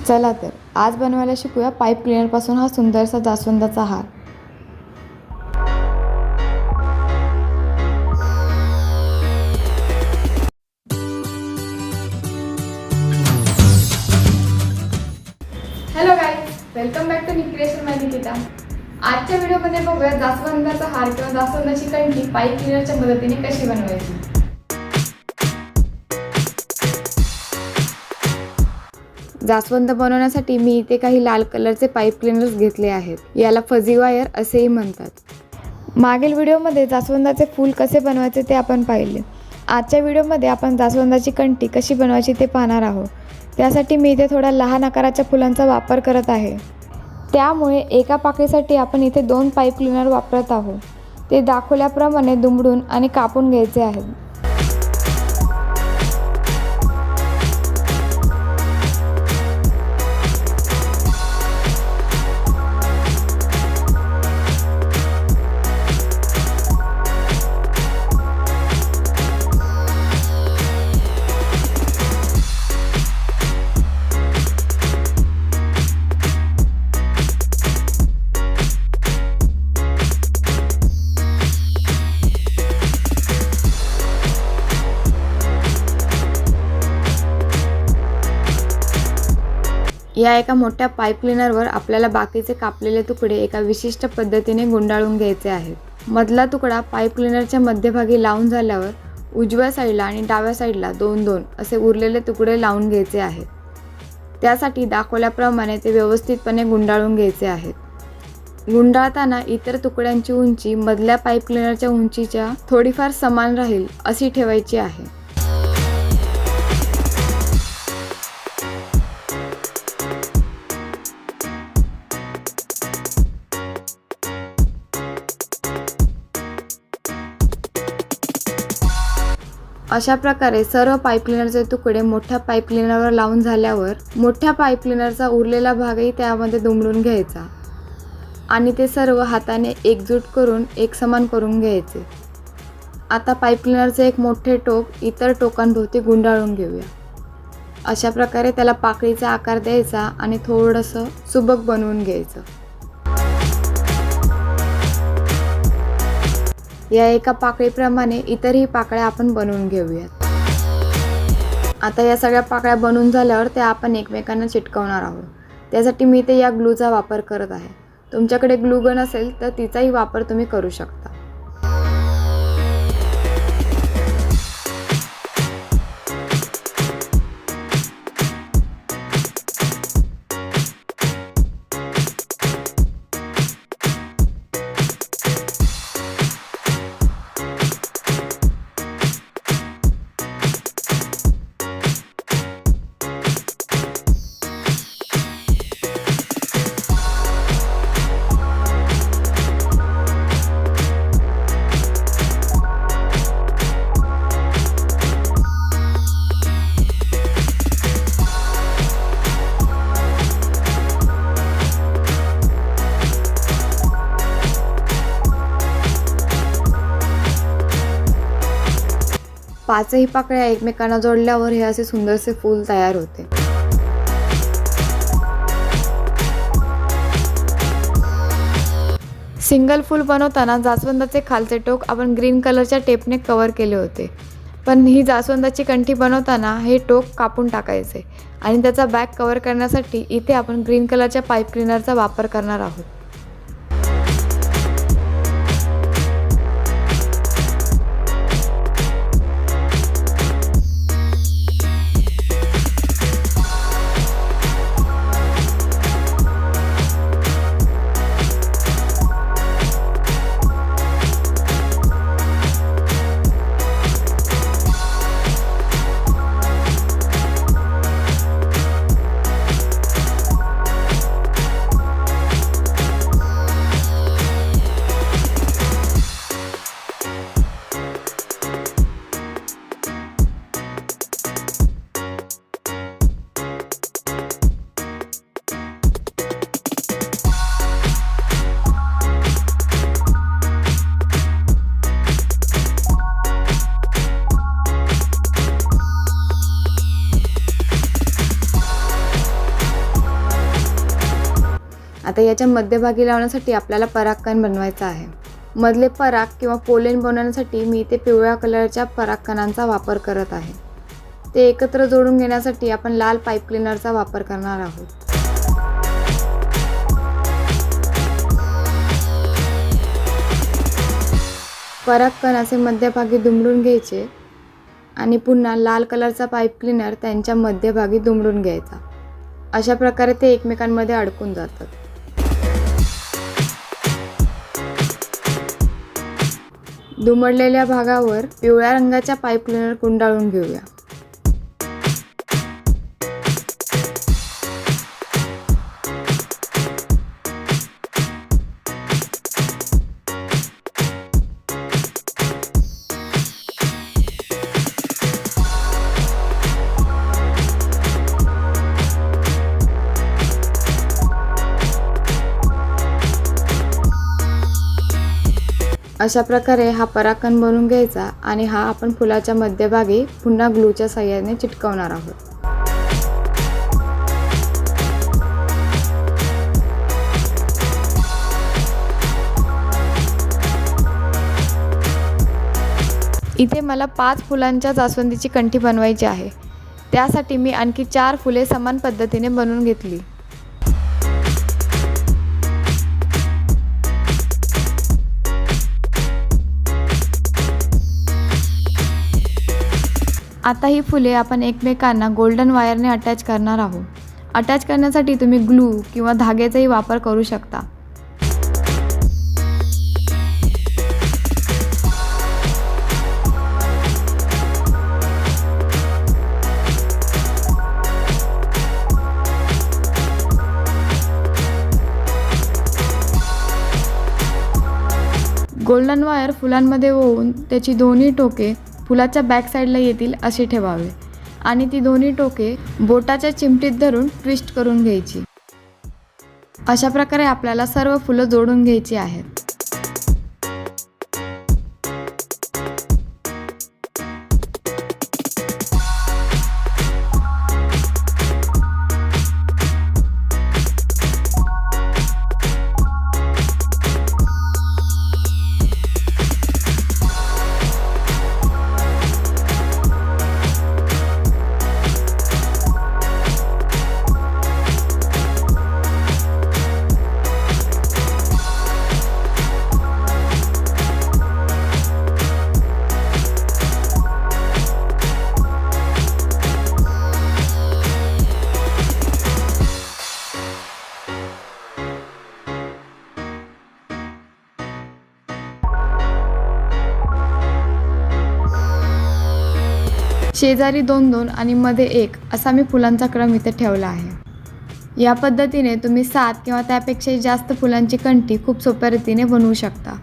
चला तर आज बनवायला शिकूया पाईप क्लीनरपासून हा सुंदरसा जास्वंदाचा हार। Hello guys, welcome back to creation by Nikita. आजच्या व्हिडिओमध्ये बघूया जास्वंदाचा हार किंवा जास्वंदाची कंठी पाईप क्लीनरच्या मदतीने कशी बनवायची। जास्वंद बनवण्यासाठी मी इथे काही लाल कलरचे पाईप क्लीनर्स घेतले आहेत। याला फजी वायर असेही म्हणतात। मागील व्हिडिओमध्ये जास्वंदाचे फूल कसे बनवायचे ते आपण पाहिले। आजच्या व्हिडिओमध्ये आपण जास्वंदाची कंठी कशी बनवायची ते पाहणार आहोत। त्यासाठी मी इथे थोड्या लहान आकाराच्या फुलांचा वापर करत आहे। त्यामुळे एका पाकळीसाठी आपण इथे 2 पाईप क्लीनर वापरत आहोत। ते दाखवल्याप्रमाणे दुमडून आणि कापून घ्यायचे आहेत। या एका मोठ्या पाईप क्लीनरवर आपल्याला बाकीचे कापलेले तुकडे एका विशिष्ट पद्धतीने गुंडाळून घ्यायचे आहेत। मधला तुकडा पाईप क्लीनरच्या मध्यभागी लावून झाल्यावर उजव्या साईडला आणि डाव्या साईडला 2-2 असे उरलेले तुकडे लावून घ्यायचे आहेत। त्यासाठी दाखवल्याप्रमाणे ते व्यवस्थितपणे गुंडाळून घ्यायचे आहेत। गुंडाळताना इतर तुकड्यांची उंची मधल्या पाईप क्लीनरच्या उंचीच्या थोडीफार समान राहील अशी ठेवायची आहे। अशा प्रकारे सर्व पाईप क्लीनरचे तुकडे मोठ्या पाईप क्लीनरवर लावून झाल्यावर मोठ्या पाईप क्लीनरचा उरलेला भागही त्यामध्ये दुमडून घ्यायचा आणि ते सर्व हाताने एकजूट करून एकसमान करून घ्यायचे। आता पाईप क्लीनरचे एक मोठे टोक इतर टोकांभोवती गुंडाळून घेऊया। अशा प्रकारे त्याला पाकळीचा आकार द्यायचा आणि थोडंसं सुबक बनवून घ्यायचं। या एका पाकळीप्रमाणे इतरही पाकळ्या आपण बनवून घेऊयात। आता या सगळ्या पाकळ्या बनवून झाल्यावर त्या आपण एकमेकांना चिटकवणार आहोत। त्यासाठी मी इथे या ग्लूचा वापर करत आहे। तुमच्याकडे ग्लू गन असेल तर तिचाही वापर तुम्ही करू शकता। पाचही पाकळ्या एकमेकांना जोडल्यावर हे असे सुंदरसे फूल तयार होते। सिंगल फूल बनवताना जास्वंदाचे खालचे टोक आपण ग्रीन कलरच्या टेपने कव्हर केले होते, पण ही जास्वंदाची कंठी बनवताना हे टोक कापून टाकायचे आणि त्याचा बॅक कव्हर करण्यासाठी इथे आपण ग्रीन कलरच्या पाईप क्लीनरचा वापर करणार आहोत। आता याच्या मध्यभागी लावण्यासाठी आपल्याला परागकण बनवायचा आहे. मधले पराग किंवा पोलेन बनवण्यासाठी मी इथे पिवळ्या कलरच्या परागकणांचा वापर करत आहे. ते एकत्र जोडून घेण्यासाठी आपण लाल पाईप क्लीनरचा वापर करणार आहोत. परागकण असे मध्यभागी दुमडून घ्यायचे आणि पुन्हा लाल कलरचा पाईप क्लीनर त्यांच्या मध्यभागी दुमडून घ्यायचा. अशा प्रकारे ते एकमेकांमध्ये अडकून जातात. दुमडलेल्या भागावर पिवळ्या रंगाच्या पाईप क्लीनर गुंडाळून घेऊया. अशा प्रकारे हा परागकण बनवून घ्यायचा आणि हा आपण फुलाच्या मध्यभागी पुन्हा ग्लूच्या साहाय्याने चिटकवणार आहोत. इथे मला 5 फुलांच्या जास्वंदीची कंठी बनवायची आहे. त्यासाठी मी आणखी 4 फुले समान पद्धतीने बनवून घेतली. आता ही फुले आपण एकमेकांना गोल्डन वायरने अटॅच करणार आहोत. अटॅच करण्यासाठी तुम्ही ग्लू किंवा धाग्याचाही वापर करू शकता. गोल्डन वायर फुलांमध्ये ओवून त्याची दोन्ही टोके फुलाच्या बॅक साईडला येतील असे ठेवावे आणि ती दोन्ही टोके बोटाच्या चिमटीत धरून ट्विस्ट करून घ्यायची. अशा प्रकारे आपल्याला सर्व फुलं जोडून घ्यायची आहेत. शेजारी 2-2 आणि मध्ये 1 असा मी फुलांचा क्रम इथे ठेवला आहे. या पद्धतीने तुम्ही 7 किंवा त्यापेक्षाही जास्त फुलांची कंठी खूप सोप्या रीतीने बनवू शकता.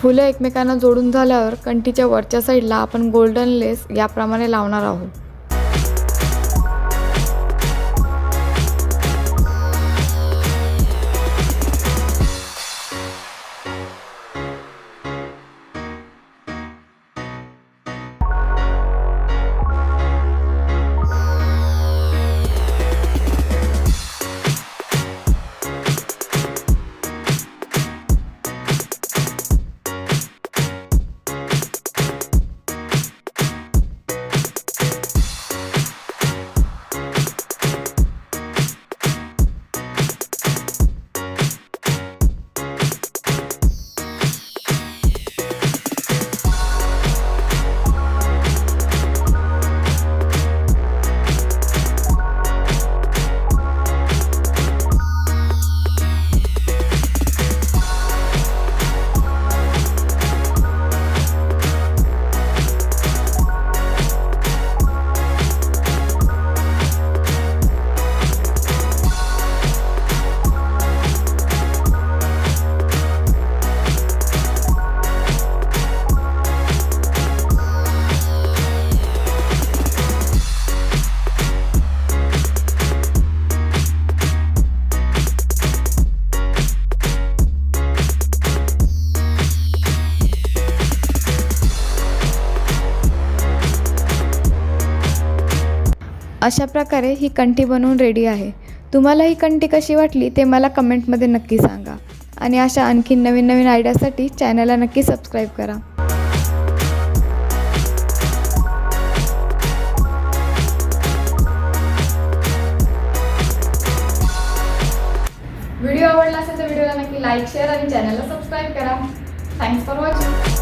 फुलं एकमेकांना जोडून झाल्यावर कंठीच्या वरच्या साईडला आपण गोल्डन लेस याप्रमाणे लावणार आहोत. अशा प्रकारे ही कंठी बनवून रेडी आहे. तुम्हाला ही कंठी कशी वाटली ते मला कमेंटमध्ये नक्की सांगा. आणि अशा आणखी नवीन नवीन आयडियासाठी चॅनलला नक्की सबस्क्राईब करा. व्हिडिओ आवडला असेल तर व्हिडिओला नक्की लाईक, शेअर आणि चॅनलला सबस्क्राईब करा. Thanks for watching.